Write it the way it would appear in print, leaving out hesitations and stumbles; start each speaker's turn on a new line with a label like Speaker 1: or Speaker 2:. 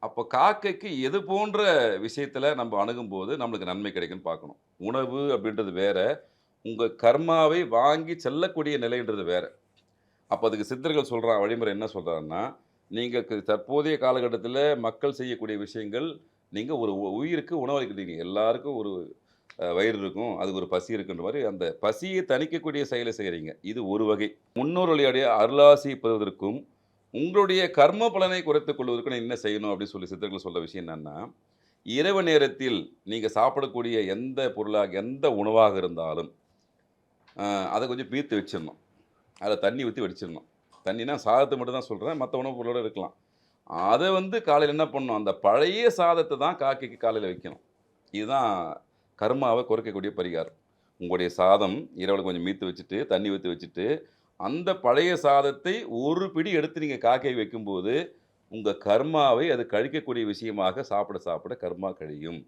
Speaker 1: அப்போ காக்கைக்கு எது போன்ற விஷயத்துல நம்ம அணுகும்போது நம்மளுக்கு நன்மை கிடைக்கும்னு பார்க்கணும். உணவு அப்படின்றது வேற. உங்க கர்மாவை வாங்கி செல்லக்கூடிய நிலைன்றது வேற. அப்ப அதுக்கு சித்தர்கள் சொல்ற வழிமுறை என்ன சொல்றாருன்னா, நீங்க தற்போதைய காலகட்டத்தில மக்கள் செய்யக்கூடிய விஷயங்கள், நீங்க ஒரு உயிருக்கு உணவளிக்கிறீங்க. எல்லாருக்கும் ஒரு வயிறு இருக்கும். அதுக்கு ஒரு பசி இருக்குன்ற மாரி, அந்த பசிய தணிக்கக்கூடிய செயல செய்றீங்க. இது ஒரு வகை. முன்னோர்களுடைய அருளாசி பெறுவதற்கும், உங்களுடைய கர்ம பலனை குறைத்துக் கொள்வதற்கும் நீங்க என்ன செய்யணும் அப்படின்னு சொல்லி சித்தர்கள் சொல்ற விஷயம் என்னன்னா, இரவு நேரத்தில் நீங்க சாப்பிடக்கூடிய எந்த பொருளாக எந்த உணவாக இருந்தாலும், அ அத கொஞ்சம் பீர்த்து வச்சிரணும். அதில தண்ணி ஊத்தி வடிச்சிரணும். தண்ணினா சாதத்த மட்டும் தான் சொல்றேன். மத்த உணவு பொருளோட இருக்கலாம். அத வந்து காலையில என்ன பண்ணணும், அந்த பழைய சாதத்த தான் காக்கைக்கு காலையில வைக்கணும். இதுதான் கர்மாவ குறைக்கக்கூடிய பரிகாரம். உங்களுடைய சாதம் இரவுல கொஞ்சம் மீத்து வச்சுட்டு, தண்ணி ஊத்தி வச்சுட்டு, அந்த பழைய சாதத்தை ஒரு பிடி எடுத்து நீங்க காக்கைக்கு வைக்கும்போது, உங்க கர்மாவை அது கழிக்கக்கூடிய விஷயமாக சாப்பிட, சாப்பிட கர்மா கழியும்.